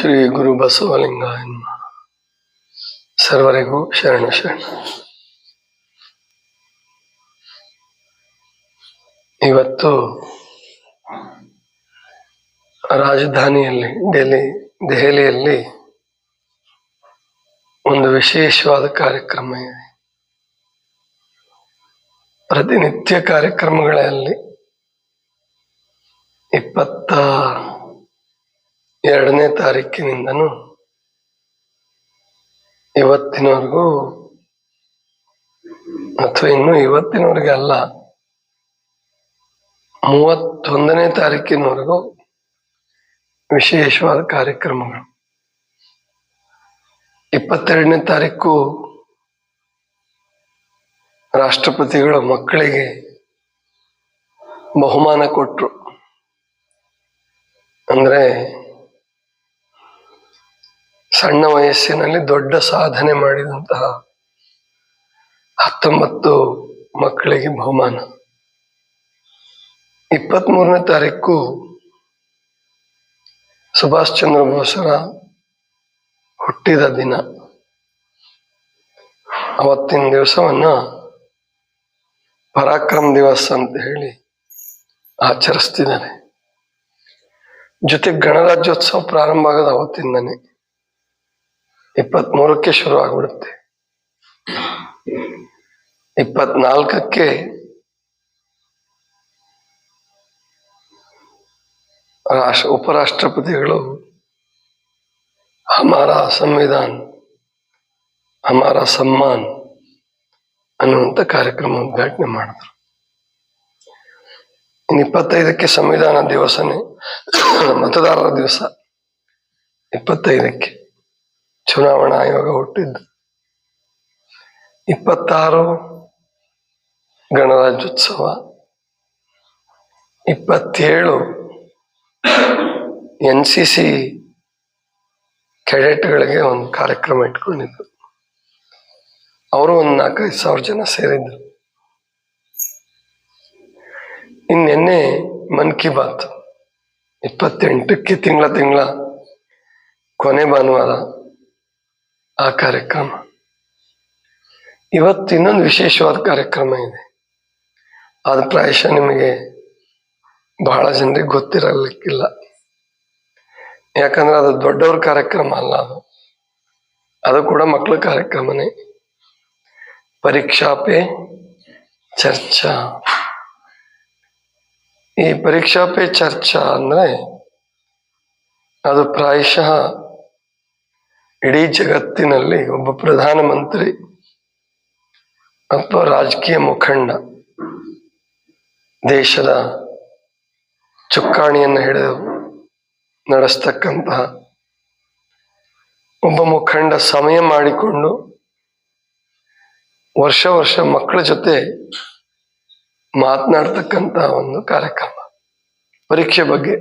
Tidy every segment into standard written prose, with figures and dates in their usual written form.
ಶ್ರೀ ಗುರು ಬಸವಲಿಂಗಾಯ ನಮಃ. ಸರ್ವರಿಗೂ ಶರಣ ಶರಣ. ಇವತ್ತು ರಾಜಧಾನಿಯಲ್ಲಿ ದೆಹಲಿಯಲ್ಲಿ ಒಂದು ವಿಶೇಷವಾದ ಕಾರ್ಯಕ್ರಮ ಇದೆ. ಪ್ರತಿನಿತ್ಯ ಕಾರ್ಯಕ್ರಮಗಳಲ್ಲಿ 22ನೇ ತಾರೀಕಿನಿಂದನೂ ಇವತ್ತಿನವರೆಗೂ, ಅಥವಾ ಇನ್ನು ಇವತ್ತಿನವರೆಗೆ ಅಲ್ಲ, 31ನೇ ತಾರೀಕಿನವರೆಗೂ ವಿಶೇಷವಾದ ಕಾರ್ಯಕ್ರಮಗಳು. 22ನೇ ತಾರೀಕು ರಾಷ್ಟ್ರಪತಿಗಳು ಮಕ್ಕಳಿಗೆ ಬಹುಮಾನ ಕೊಟ್ಟರು. ಅಂದ್ರೆ ಸಣ್ಣ ವಯಸ್ಸಿನಲ್ಲಿ ದೊಡ್ಡ ಸಾಧನೆ ಮಾಡಿದಂತಹ 19 ಮಕ್ಕಳಿಗೆ ಬಹುಮಾನ. 23ನೇ ತಾರೀಕು ಸುಭಾಷ್ ಚಂದ್ರ ಬೋಸರ ಹುಟ್ಟಿದ ದಿನ. ಅವತ್ತಿನ ದಿವಸವನ್ನ ಪರಾಕ್ರಮ ದಿವಸ ಅಂತ ಹೇಳಿ ಆಚರಿಸ್ತಿದ್ದಾರೆ. ಜೊತೆಗೆ ಗಣರಾಜ್ಯೋತ್ಸವ ಪ್ರಾರಂಭ ಆಗೋದು ಅವತ್ತಿಂದನೇ. 23ಕ್ಕೆ ಶುರು ಆಗ್ಬಿಡುತ್ತೆ. 24ಕ್ಕೆ ಉಪರಾಷ್ಟ್ರಪತಿಗಳು ಹಮಾರಾ ಸಂವಿಧಾನ್ ಹಮಾರಾ ಸಮ್ಮಾನ್ ಅನ್ನುವಂಥ ಕಾರ್ಯಕ್ರಮ ಉದ್ಘಾಟನೆ ಮಾಡಿದ್ರು. ಇನ್ನು 25ಕ್ಕೆ ಸಂವಿಧಾನ ದಿವಸನೇ ಮತದಾರರ ದಿವಸ. 25ಕ್ಕೆ ಚುನಾವಣಾ ಆಯೋಗ ಹುಟ್ಟಿದ್ದು. 26 ಗಣರಾಜ್ಯೋತ್ಸವ. 27 NCC ಕೆಡೆಟ್ಗಳಿಗೆ ಒಂದು ಕಾರ್ಯಕ್ರಮ ಇಟ್ಕೊಂಡಿದ್ರು. ಅವರು ಒಂದು 4,000-5,000 ಜನ ಸೇರಿದ್ರು. ನಿನ್ನೆ ಮನ್ ಕಿ ಬಾತ್ 28ಕ್ಕೆ ತಿಂಗಳ ಕೊನೆ ಭಾನುವಾರ ಆ ಕಾರ್ಯಕ್ರಮ. ಇವತ್ತು ಇನ್ನೊಂದು ವಿಶೇಷವಾದ ಕಾರ್ಯಕ್ರಮ ಇದೆ. ಅದು ಪ್ರಾಯಶಃ ನಿಮಗೆ ಬಹಳ ಜನರಿಗೆ ಗೊತ್ತಿರಲಿಕ್ಕಿಲ್ಲ. ಯಾಕಂದ್ರೆ ಅದು ದೊಡ್ಡವ್ರ ಕಾರ್ಯಕ್ರಮ ಅಲ್ಲ, ಅದು ಕೂಡ ಮಕ್ಕಳ ಕಾರ್ಯಕ್ರಮನೇ. ಪರೀಕ್ಷಾ ಪೇ ಚರ್ಚಾ. ಈ ಪರೀಕ್ಷಾ ಪೇ ಚರ್ಚಾ ಅಂದ್ರೆ ಅದು ಪ್ರಾಯಶಃ ಇಡೀ ಜಗತ್ತಿನಲ್ಲಿ ಒಬ್ಬ ಪ್ರಧಾನಮಂತ್ರಿ ಅಥವಾ ರಾಜಕೀಯ ಮುಖಂಡ, ದೇಶದ ಚುಕ್ಕಾಣಿಯನ್ನು ಹಿಡಿದು ನಡೆಸ್ತಕ್ಕಂತಹ ಒಬ್ಬ ಮುಖಂಡ ಸಮಯ ಮಾಡಿಕೊಂಡು ವರ್ಷ ಮಕ್ಕಳ ಜೊತೆ ಮಾತನಾಡ್ತಕ್ಕಂತಹ ಒಂದು ಕಾರ್ಯಕ್ರಮ. ಪರೀಕ್ಷೆ ಬಗ್ಗೆ.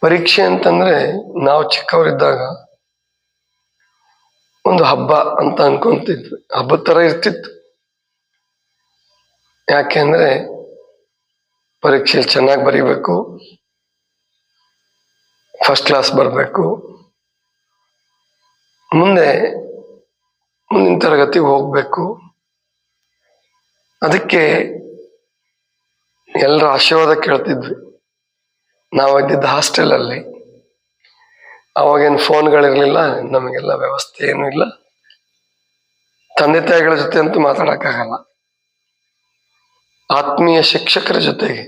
ಪರೀಕ್ಷೆ ಅಂತಂದ್ರೆ ನಾವು ಚಿಕ್ಕವರಿದ್ದಾಗ ಒಂದು ಹಬ್ಬ ಅಂತ ಅನ್ಕೊಂತಿದ್ವಿ. ಹಬ್ಬದ ತರ ಇರ್ತಿತ್ತು. ಯಾಕೆಂದ್ರೆ ಪರೀಕ್ಷೆಯಲ್ಲಿ ಚೆನ್ನಾಗಿ ಬರೀಬೇಕು, ಫಸ್ಟ್ ಕ್ಲಾಸ್ ಬರಬೇಕು, ಮುಂದಿನ ತರಗತಿಗೆ ಹೋಗ್ಬೇಕು. ಅದಕ್ಕೆ ಎಲ್ಲರ ಆಶೀರ್ವಾದ ಕೇಳ್ತಿದ್ವಿ. ನಾವಿದ್ದಿದ್ದ ಹಾಸ್ಟೆಲಲ್ಲಿ. ಅವಾಗೇನು ಫೋನ್ಗಳಿರ್ಲಿಲ್ಲ, ನಮಗೆಲ್ಲ ವ್ಯವಸ್ಥೆ ಏನೂ ಇಲ್ಲ. ತಂದೆ ತಾಯಿಗಳ ಜೊತೆ ಅಂತೂ ಮಾತಾಡಕ್ಕಾಗಲ್ಲ. ಆತ್ಮೀಯ ಶಿಕ್ಷಕರ ಜೊತೆಗೆ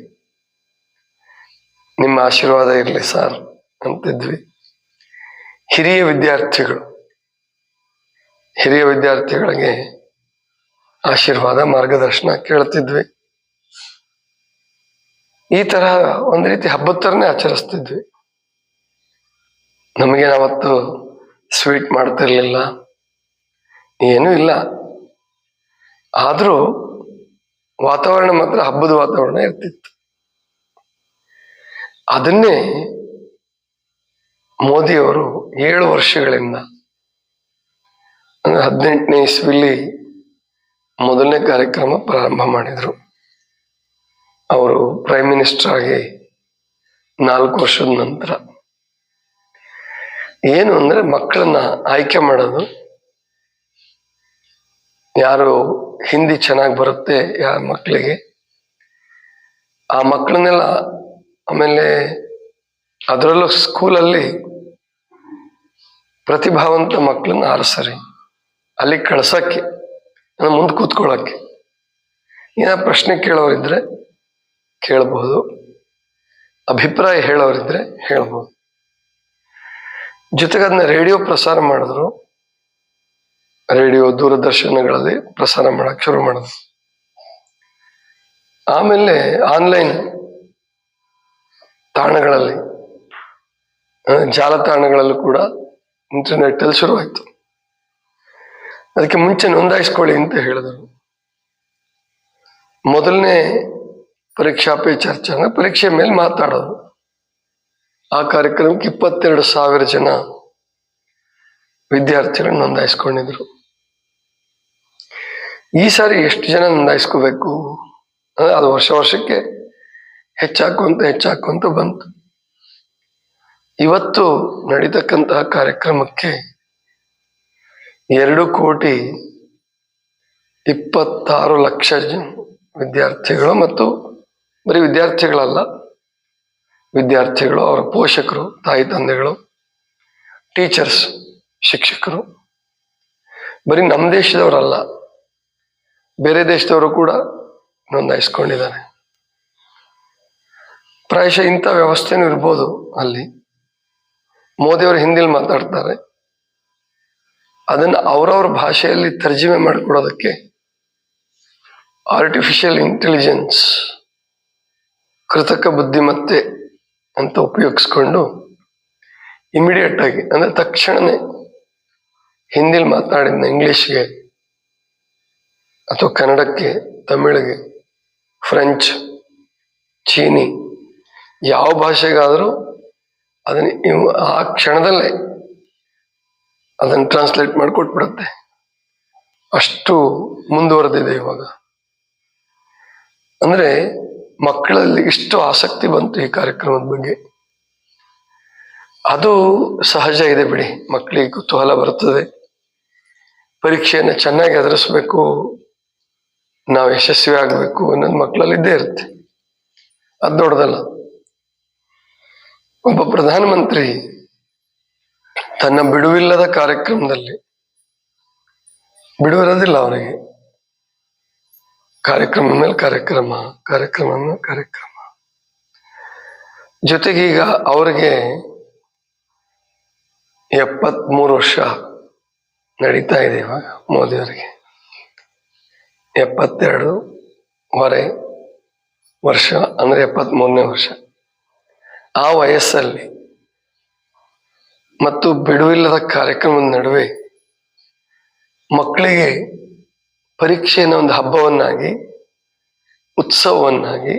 ನಿಮ್ಮ ಆಶೀರ್ವಾದ ಇರಲಿ ಸರ್ ಅಂತಿದ್ವಿ. ಹಿರಿಯ ವಿದ್ಯಾರ್ಥಿಗಳಿಗೆ ಆಶೀರ್ವಾದ, ಮಾರ್ಗದರ್ಶನ ಕೇಳ್ತಿದ್ವಿ. ಈ ತರ ಒಂದ್ ರೀತಿ ಹಬ್ಬದ ತರನೇ ಆಚರಿಸ್ತಿದ್ವಿ. ನಮಗೇನಾವತ್ತು ಸ್ವೀಟ್ ಮಾಡ್ತಿರ್ಲಿಲ್ಲ, ಏನೂ ಇಲ್ಲ. ಆದ್ರೂ ವಾತಾವರಣ ಮಾತ್ರ ಹಬ್ಬದ ವಾತಾವರಣ ಇರ್ತಿತ್ತು. ಅದನ್ನೇ ಮೋದಿಯವರು 7 ವರ್ಷಗಳಿಂದ, ಅಂದ್ರೆ 18ನೇ ಇಸ್ವಿಲಿ ಮೊದಲನೇ ಕಾರ್ಯಕ್ರಮ ಪ್ರಾರಂಭ ಮಾಡಿದ್ರು. ಅವರು ಪ್ರೈಮ್ ಮಿನಿಸ್ಟರ್ ಆಗಿ 4 ವರ್ಷದ ನಂತರ ಏನು ಅಂದ್ರೆ ಮಕ್ಕಳನ್ನ ಆಯ್ಕೆ ಮಾಡೋದು, ಯಾರು ಹಿಂದಿ ಚೆನ್ನಾಗಿ ಬರುತ್ತೆ ಯಾರ ಮಕ್ಕಳಿಗೆ ಆ ಮಕ್ಕಳನ್ನೆಲ್ಲ, ಆಮೇಲೆ ಅದರಲ್ಲೂ ಸ್ಕೂಲಲ್ಲಿ ಪ್ರತಿಭಾವಂತ ಮಕ್ಕಳನ್ನ ಆರಿಸರಿ, ಅಲ್ಲಿ ಕಳ್ಸಕ್ಕೆ, ಮುಂದೆ ಕೂತ್ಕೊಳ್ಳೋಕ್ಕೆ. ಏನೋ ಪ್ರಶ್ನೆ ಕೇಳೋರಿದ್ರೆ ಕೇಳಬಹುದು, ಅಭಿಪ್ರಾಯ ಹೇಳೋರಿದ್ರೆ ಹೇಳ್ಬೋದು. ಜೊತೆಗೆ ಅದನ್ನ ರೇಡಿಯೋ ಪ್ರಸಾರ ಮಾಡಿದ್ರು, ರೇಡಿಯೋ ದೂರದರ್ಶನಗಳಲ್ಲಿ ಪ್ರಸಾರ ಮಾಡಕ್ ಶುರು ಮಾಡಿದ್ರು. ಆಮೇಲೆ ಆನ್ಲೈನ್ ತಾಣಗಳಲ್ಲಿ, ಜಾಲತಾಣಗಳಲ್ಲೂ ಕೂಡ ಇಂಟರ್ನೆಟ್ ಅಲ್ಲಿ ಶುರುವಾಯ್ತು. ಅದಕ್ಕೆ ಮುಂಚೆ ನೋಂದಾಯಿಸ್ಕೊಳ್ಳಿ ಅಂತ ಹೇಳಿದ್ರು. ಮೊದಲನೇ ಪರೀಕ್ಷಾ ಪೇ ಚರ್ಚೆ ಅಂದ್ರೆ ಪರೀಕ್ಷೆ ಮೇಲೆ ಮಾತಾಡೋದು. ಆ ಕಾರ್ಯಕ್ರಮಕ್ಕೆ 22,000 ಜನ ವಿದ್ಯಾರ್ಥಿಗಳು ನೋಂದಾಯಿಸ್ಕೊಂಡಿದ್ರು. ಈ ಸಾರಿ ಎಷ್ಟು ಜನ ನೋಂದಾಯಿಸ್ಕೋಬೇಕು ಅಂದ್ರೆ ಅದು ವರ್ಷಕ್ಕೆ ಹೆಚ್ಚಾಕೊಂತ ಬಂತು. ಇವತ್ತು ನಡೀತಕ್ಕಂತಹ ಕಾರ್ಯಕ್ರಮಕ್ಕೆ 2,26,00,000 ಜನ ವಿದ್ಯಾರ್ಥಿಗಳು, ಮತ್ತು ಬರೀ ವಿದ್ಯಾರ್ಥಿಗಳಲ್ಲ, ವಿದ್ಯಾರ್ಥಿಗಳು, ಅವರ ಪೋಷಕರು, ತಾಯಿ ತಂದೆಗಳು, ಟೀಚರ್ಸ್, ಶಿಕ್ಷಕರು, ಬರೀ ನಮ್ಮ ದೇಶದವರಲ್ಲ, ಬೇರೆ ದೇಶದವರು ಕೂಡ ನೋಂದಾಯಿಸ್ಕೊಂಡಿದ್ದಾರೆ. ಪ್ರಾಯಶಃ ಇಂಥ ವ್ಯವಸ್ಥೆನೂ ಇರ್ಬೋದು ಅಲ್ಲಿ. ಮೋದಿಯವರು ಹಿಂದಿಲಿ ಮಾತಾಡ್ತಾರೆ, ಅದನ್ನು ಅವರವ್ರ ಭಾಷೆಯಲ್ಲಿ ತರ್ಜುಮೆ ಮಾಡಿಕೊಡೋದಕ್ಕೆ ಆರ್ಟಿಫಿಷಿಯಲ್ ಇಂಟೆಲಿಜೆನ್ಸ್, ಕೃತಕ ಬುದ್ಧಿಮತ್ತೆ ಅಂತ ಉಪಯೋಗಿಸ್ಕೊಂಡು ಇಮಿಡಿಯೇಟ್ ಆಗಿ ಅಂದ್ರೆ ತಕ್ಷಣನೇ ಹಿಂದಿಲಿ ಮಾತಾಡಿದ್ನ ಇಂಗ್ಲಿಷ್ಗೆ ಅಥವಾ ಕನ್ನಡಕ್ಕೆ, ತಮಿಳಿಗೆ, ಫ್ರೆಂಚ್, ಚೀನಿ, ಯಾವ ಭಾಷೆಗಾದರೂ ಅದನ್ನು ಆ ಕ್ಷಣದಲ್ಲೇ ಅದನ್ನು ಟ್ರಾನ್ಸ್ಲೇಟ್ ಮಾಡಿಕೊಟ್ಬಿಡುತ್ತೆ. ಅಷ್ಟು ಮುಂದುವರೆದಿದೆ ಇವಾಗ. ಅಂದ್ರೆ ಮಕ್ಕಳಲ್ಲಿ ಇಷ್ಟು ಆಸಕ್ತಿ ಬಂತು ಈ ಕಾರ್ಯಕ್ರಮದ ಬಗ್ಗೆ. ಅದು ಸಹಜ ಇದೆ ಬಿಡಿ, ಮಕ್ಕಳಿಗೆ ಕುತೂಹಲ ಬರ್ತದೆ. ಪರೀಕ್ಷೆಯನ್ನು ಚೆನ್ನಾಗಿ ಎದುರಿಸ್ಬೇಕು, ನಾವು ಯಶಸ್ವಿ ಆಗಬೇಕು ಅನ್ನೋದು ಮಕ್ಕಳಲ್ಲಿ ಇದ್ದೇ ಇರುತ್ತೆ. ಅದು ದೊಡ್ಡದಲ್ಲ. ಒಬ್ಬ ಪ್ರಧಾನಮಂತ್ರಿ ತನ್ನ ಬಿಡುವಿಲ್ಲದ ಕಾರ್ಯಕ್ರಮದಲ್ಲಿ, ಬಿಡುವಿರೋದಿಲ್ಲ ಅವರಿಗೆ, ಕಾರ್ಯಕ್ರಮ ಮೇಲೆ ಕಾರ್ಯಕ್ರಮ, ಜೊತೆಗೀಗ ಅವ್ರಿಗೆ 73 ವರ್ಷ ನಡೀತಾ ಇದೆ ಇವಾಗ. ಮೋದಿಯವರಿಗೆ 72.5 ವರ್ಷ ಅಂದ್ರೆ 73ನೇ ವರ್ಷ. ಆ ವಯಸ್ಸಲ್ಲಿ ಮತ್ತು ಬಿಡುವಿಲ್ಲದ ಕಾರ್ಯಕ್ರಮದ ನಡುವೆ ಮಕ್ಕಳಿಗೆ ಪರೀಕ್ಷೆಯನ್ನು ಒಂದು ಹಬ್ಬವನ್ನಾಗಿ, ಉತ್ಸವವನ್ನಾಗಿ,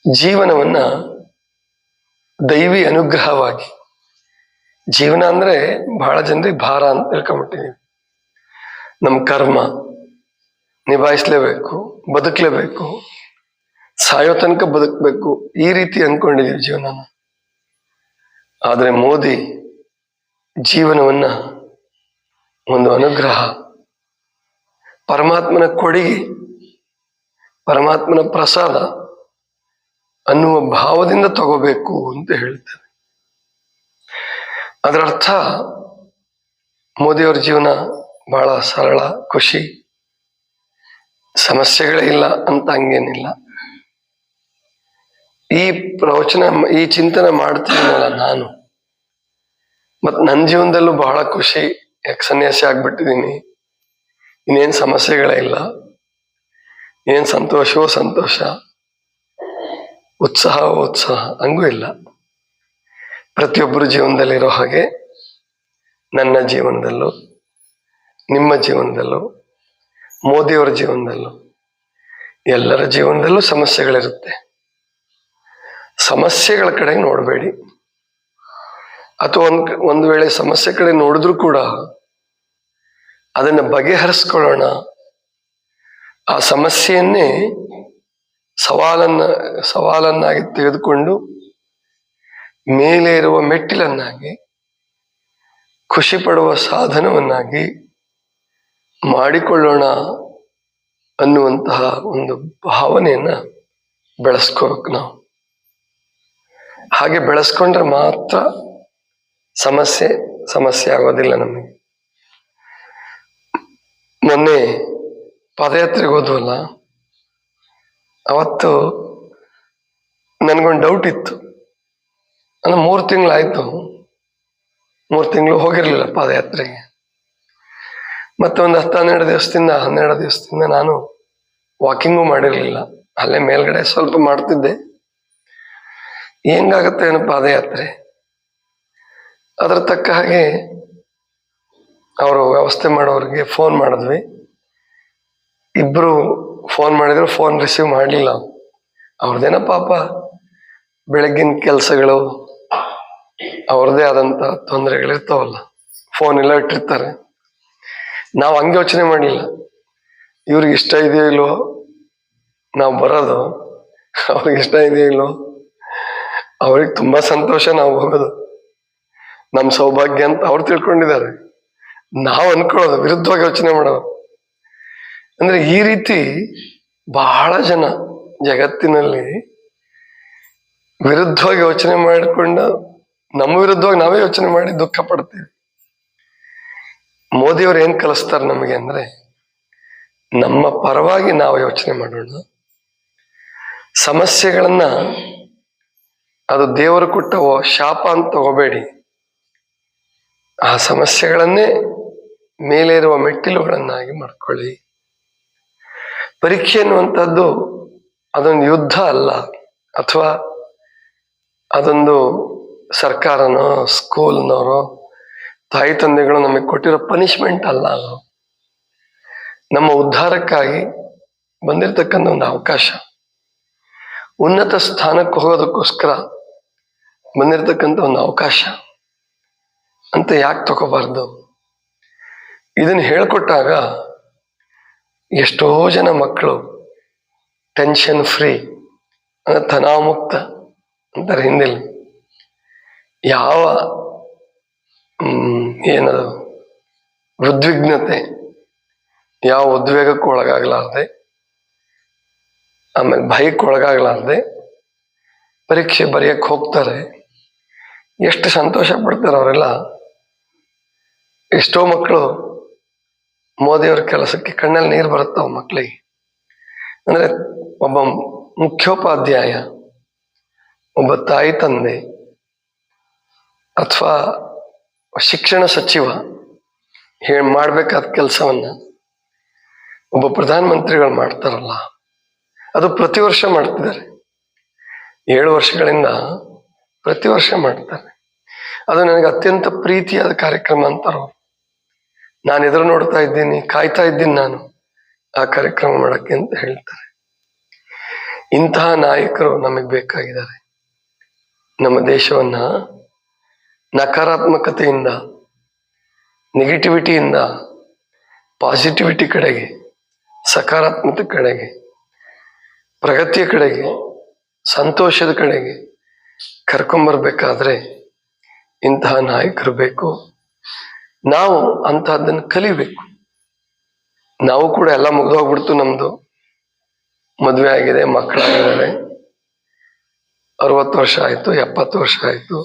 ಜೀವನವನ್ನ ದೈವಿ ಅನುಗ್ರಹವಾಗಿ, ಜೀವನ ಅಂದ್ರೆ ಬಹಳ ಜನರಿಗೆ ಭಾರ ಅಂತ ತಿಳ್ಕೊಂಬಿಟ್ಟಿದೀವಿ. ನಮ್ಮ ಕರ್ಮ ನಿಭಾಯಿಸ್ಲೇಬೇಕು, ಬದುಕಲೇಬೇಕು, ಸಾಯೋ ತನಕ ಬದುಕಬೇಕು, ಈ ರೀತಿ ಅನ್ಕೊಂಡಿದೀವಿ ಜೀವನನ. ಆದ್ರೆ ಮೋದಿ ಜೀವನವನ್ನ ಒಂದು ಅನುಗ್ರಹ, ಪರಮಾತ್ಮನ ಕೊಡುಗೆ, ಪರಮಾತ್ಮನ ಪ್ರಸಾದ ಅನ್ನುವ ಭಾವದಿಂದ ತಗೋಬೇಕು ಅಂತ ಹೇಳ್ತಾರೆ. ಅದರ ಅರ್ಥ ಮೋದಿಯವರ ಜೀವನ ಬಹಳ ಸರಳ, ಖುಷಿ, ಸಮಸ್ಯೆಗಳೇ ಇಲ್ಲ ಅಂತ ಹಂಗೇನಿಲ್ಲ. ಈ ಪ್ರವಚನ, ಈ ಚಿಂತನೆ ಮಾಡ್ತೀನಲ್ಲ ನಾನು, ಮತ್ ನನ್ನ ಜೀವನದಲ್ಲೂ ಬಹಳ ಖುಷಿ. ಯಾಕೆ ಸನ್ಯಾಸಿ ಆಗ್ಬಿಟ್ಟಿದ್ದೀನಿ, ಇನ್ನೇನ್ ಸಮಸ್ಯೆಗಳೇ ಇಲ್ಲ, ಏನ್ ಸಂತೋಷವೋ ಸಂತೋಷ, ಉತ್ಸಾಹವೋ ಉತ್ಸಾಹ, ಹಂಗೂ ಇಲ್ಲ. ಪ್ರತಿಯೊಬ್ಬರ ಜೀವನದಲ್ಲಿರೋ ಹಾಗೆ ನನ್ನ ಜೀವನದಲ್ಲೂ, ನಿಮ್ಮ ಜೀವನದಲ್ಲೂ, ಮೋದಿಯವರ ಜೀವನದಲ್ಲೂ, ಎಲ್ಲರ ಜೀವನದಲ್ಲೂ ಸಮಸ್ಯೆಗಳಿರುತ್ತೆ. ಸಮಸ್ಯೆಗಳ ಕಡೆ ನೋಡಬೇಡಿ, ಅಥವಾ ಒಂದು ವೇಳೆ ಸಮಸ್ಯೆ ಕಡೆ ನೋಡಿದ್ರು ಕೂಡ ಅದನ್ನು ಬಗೆಹರಿಸ್ಕೊಳ್ಳೋಣ, ಆ ಸಮಸ್ಯೆಯನ್ನೇ ಸವಾಲನ್ನಾಗಿ ತೆಗೆದುಕೊಂಡು ಮೇಲೆ ಇರುವ ಮೆಟ್ಟಿಲನ್ನಾಗಿ ಖುಷಿ ಪಡುವ ಸಾಧನವನ್ನಾಗಿ ಮಾಡಿಕೊಳ್ಳೋಣ ಅನ್ನುವಂತಹ ಒಂದು ಭಾವನೆಯನ್ನ ಬೆಳೆಸ್ಕೋಬೇಕು ನಾವು. ಹಾಗೆ ಬೆಳೆಸ್ಕೊಂಡ್ರೆ ಮಾತ್ರ ಸಮಸ್ಯೆ ಆಗೋದಿಲ್ಲ ನಮಗೆ. ಮೊನ್ನೆ ಪಾದಯಾತ್ರೆಗೆ ಹೋದ್ವಲ್ಲ, ಅವತ್ತು ನನಗೊಂದು ಡೌಟ್ ಇತ್ತು. ಅಂದ್ರೆ 3 ತಿಂಗಳಾಯ್ತು, 3 ತಿಂಗಳು ಹೋಗಿರ್ಲಿಲ್ಲ ಪಾದಯಾತ್ರೆಗೆ. ಮತ್ತೆ ಒಂದು 12 ದಿವಸದಿಂದ ನಾನು ವಾಕಿಂಗು ಮಾಡಿರ್ಲಿಲ್ಲ. ಅಲ್ಲೇ ಮೇಲ್ಗಡೆ ಸ್ವಲ್ಪ ಮಾಡ್ತಿದ್ದೆ. ಹೆಂಗಾಗತ್ತೆ ಏನೋ ಪಾದಯಾತ್ರೆ. ಅದ್ರ ತಕ್ಕ ಹಾಗೆ ಅವರು ವ್ಯವಸ್ಥೆ ಮಾಡೋರಿಗೆ ಫೋನ್ ಮಾಡಿದ್ವಿ. ಇಬ್ರು ಫೋನ್ ಮಾಡಿದ್ರು, ಫೋನ್ ರಿಸೀವ್ ಮಾಡಲಿಲ್ಲ. ಅವ್ರದ್ದೇನೋ ಪಾಪ ಬೆಳಗ್ಗಿನ ಕೆಲಸಗಳು, ಅವ್ರದ್ದೇ ಆದಂತ ತೊಂದರೆಗಳಿರ್ತಾವಲ್ಲ, ಫೋನ್ ಎಲ್ಲ ಇಟ್ಟಿರ್ತಾರೆ. ನಾವು ಹಂಗೆ ಯೋಚನೆ ಮಾಡಲಿಲ್ಲ, ಇವ್ರಿಗೆ ಇಷ್ಟ ಇದೆಯೋ ಇಲ್ವೋ ನಾವು ಬರೋದು, ಅವ್ರಿಗೆ ಇಷ್ಟ ಇದೆಯೋ ಇಲ್ವೋ, ಅವ್ರಿಗೆ ತುಂಬಾ ಸಂತೋಷ ನಾವು ಹೋಗೋದು, ನಮ್ಮ ಸೌಭಾಗ್ಯ ಅಂತ ಅವ್ರು ತಿಳ್ಕೊಂಡಿದ್ದಾರೆ. ನಾವು ಅನ್ಕೊಳ್ಳೋದು ವಿರುದ್ಧವಾಗಿ ಯೋಚನೆ ಮಾಡೋದು. ಅಂದ್ರೆ ಈ ರೀತಿ ಬಹಳ ಜನ ಜಗತ್ತಿನಲ್ಲಿ ವಿರುದ್ಧವಾಗಿ ಯೋಚನೆ ಮಾಡಿಕೊಂಡು ನಮ್ಮ ವಿರುದ್ಧವಾಗಿ ನಾವೇ ಯೋಚನೆ ಮಾಡಿ ದುಃಖ ಪಡ್ತೀವಿ. ಮೋದಿಯವರು ಏನ್ ಕಲಿಸ್ತಾರೆ ನಮಗೆ ಅಂದ್ರೆ, ನಮ್ಮ ಪರವಾಗಿ ನಾವು ಯೋಚನೆ ಮಾಡೋಣ. ಸಮಸ್ಯೆಗಳನ್ನ ಅದು ದೇವರು ಕೊಟ್ಟ ಶಾಪ ಅಂತ ತಗೋಬೇಡಿ. ಆ ಸಮಸ್ಯೆಗಳನ್ನೇ ಮೇಲೇರುವ ಮೆಟ್ಟಿಲುಗಳನ್ನಾಗಿ ಮಾಡ್ಕೊಳ್ಳಿ. ಪರೀಕ್ಷೆ ಅನ್ನುವಂಥದ್ದು ಅದೊಂದು ಯುದ್ಧ ಅಲ್ಲ, ಅಥವಾ ಅದೊಂದು ಸರ್ಕಾರನೋ ಸ್ಕೂಲ್ನವರೋ ತಾಯಿ ತಂದೆಗಳು ನಮಗೆ ಕೊಟ್ಟಿರೋ ಪನಿಷ್ಮೆಂಟ್ ಅಲ್ಲ. ಅದು ನಮ್ಮ ಉದ್ಧಾರಕ್ಕಾಗಿ ಬಂದಿರತಕ್ಕಂಥ ಒಂದು ಅವಕಾಶ. ಉನ್ನತ ಸ್ಥಾನಕ್ಕೆ ಹೋಗೋದಕ್ಕೋಸ್ಕರ ಬಂದಿರತಕ್ಕಂಥ ಒಂದು ಅವಕಾಶ ಅಂತ ಯಾಕೆ ತಗೋಬಾರ್ದು? ಇದನ್ನು ಹೇಳ್ಕೊಟ್ಟಾಗ ಎಷ್ಟೋ ಜನ ಮಕ್ಕಳು ಟೆನ್ಷನ್ ಫ್ರೀ ಅಂದ್ರೆ ತನಾವ ಮುಕ್ತ ಅಂತಾರೆ ಹಿಂದಿಲಿ. ಯಾವ ಏನದು ಉದ್ವಿಗ್ನತೆ, ಯಾವ ಉದ್ವೇಗಕ್ಕೂ ಒಳಗಾಗಲಾರ್ದೆ, ಆಮೇಲೆ ಭಯಕ್ಕೆ ಒಳಗಾಗಲಾರ್ದೆ ಪರೀಕ್ಷೆ ಬರೆಯಕ್ಕೆ ಹೋಗ್ತಾರೆ. ಎಷ್ಟು ಸಂತೋಷ ಪಡ್ತಾರೆ ಅವರೆಲ್ಲ. ಎಷ್ಟೋ ಮಕ್ಕಳು ಮೋದಿಯವ್ರ ಕೆಲಸಕ್ಕೆ ಕಣ್ಣಲ್ಲಿ ನೀರು ಬರುತ್ತಾವ ಮಕ್ಕಳಿಗೆ. ಅಂದ್ರೆ ಒಬ್ಬ ಮುಖ್ಯೋಪಾಧ್ಯಾಯ, ಒಬ್ಬ ತಾಯಿ ತಂದೆ, ಅಥವಾ ಶಿಕ್ಷಣ ಸಚಿವ ಮಾಡ್ಬೇಕಾದ ಕೆಲಸವನ್ನ ಒಬ್ಬ ಪ್ರಧಾನ ಮಂತ್ರಿಗಳು ಮಾಡ್ತಾರಲ್ಲ, ಅದು ಪ್ರತಿ ವರ್ಷ ಮಾಡ್ತಿದ್ದಾರೆ. 7 ವರ್ಷಗಳಿಂದ ಪ್ರತಿ ವರ್ಷ ಮಾಡ್ತಾರೆ. ಅದು ನನಗೆ ಅತ್ಯಂತ ಪ್ರೀತಿಯಾದ ಕಾರ್ಯಕ್ರಮ ಅಂತಾರ. ನಾನು ಎದುರು ನೋಡ್ತಾ ಇದ್ದೀನಿ, ಕಾಯ್ತಾ ಇದ್ದೀನಿ ನಾನು ಆ ಕಾರ್ಯಕ್ರಮ ಮಾಡಕ್ಕೆ ಅಂತ ಹೇಳ್ತಾರೆ. ಇಂತಹ ನಾಯಕರು ನಮಗೆ ಬೇಕಾಗಿದ್ದಾರೆ. ನಮ್ಮ ದೇಶವನ್ನ ನಕಾರಾತ್ಮಕತೆಯಿಂದ, ನೆಗೆಟಿವಿಟಿಯಿಂದ ಪಾಸಿಟಿವಿಟಿ ಕಡೆಗೆ, ಸಕಾರಾತ್ಮಕ ಕಡೆಗೆ, ಪ್ರಗತಿಯ ಕಡೆಗೆ, ಸಂತೋಷದ ಕಡೆಗೆ ಕರ್ಕೊಂಬರ್ಬೇಕಾದ್ರೆ ಇಂತಹ ನಾಯಕರು ಬೇಕು. ನಾವು ಅಂತಹದ್ದನ್ನು ಕಲಿಬೇಕು. ನಾವು ಕೂಡ ಎಲ್ಲ ಮುಗ್ದೋಗ್ಬಿಡ್ತು, ನಮ್ದು ಮದುವೆ ಆಗಿದೆ, ಮಕ್ಕಳಾಗಿದ್ದಾರೆ, 60 ವರ್ಷ ಆಯ್ತು, 70 ವರ್ಷ ಆಯ್ತು,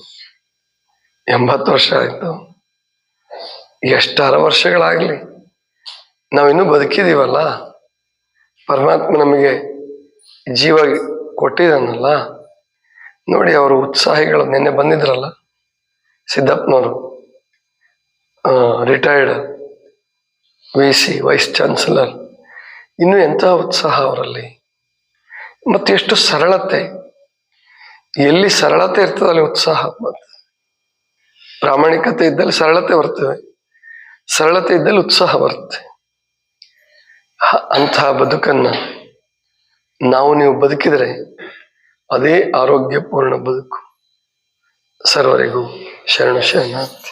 80 ವರ್ಷ ಆಯ್ತು, ಎಷ್ಟಾರ ವರ್ಷಗಳಾಗ್ಲಿ ನಾವಿನ್ನೂ ಬದುಕಿದೀವಲ್ಲ. ಪರಮಾತ್ಮ ನಮಗೆ ಜೀವ ಕೊಟ್ಟಿದ್ದಾನಲ್ಲ. ನೋಡಿ, ಅವರು ಉತ್ಸಾಹಿಗಳು ನಿನ್ನೆ ಬಂದಿದ್ರಲ್ಲ, ಸಿದ್ದಪ್ಪನವರು, ರಿಟೈರ್ಡ್ VC ವೈಸ್ ಚಾನ್ಸಲರ್. ಇನ್ನು ಎಂಥ ಉತ್ಸಾಹ ಅವರಲ್ಲಿ, ಮತ್ತೆ ಎಷ್ಟು ಸರಳತೆ. ಎಲ್ಲಿ ಸರಳತೆ ಇರ್ತದೆ ಅಲ್ಲಿ ಉತ್ಸಾಹ. ಮತ್ತೆ ಪ್ರಾಮಾಣಿಕತೆ ಇದ್ದಲ್ಲಿ ಸರಳತೆ ಬರ್ತದೆ, ಸರಳತೆ ಇದ್ದಲ್ಲಿ ಉತ್ಸಾಹ ಬರುತ್ತೆ. ಅಂತಹ ಬದುಕನ್ನ ನಾವು ನೀವು ಬದುಕಿದರೆ ಅದೇ ಆರೋಗ್ಯಪೂರ್ಣ ಬದುಕು. ಸರ್ವರಿಗೂ ಶರಣ ಶರಣಾರ್ಥಿ.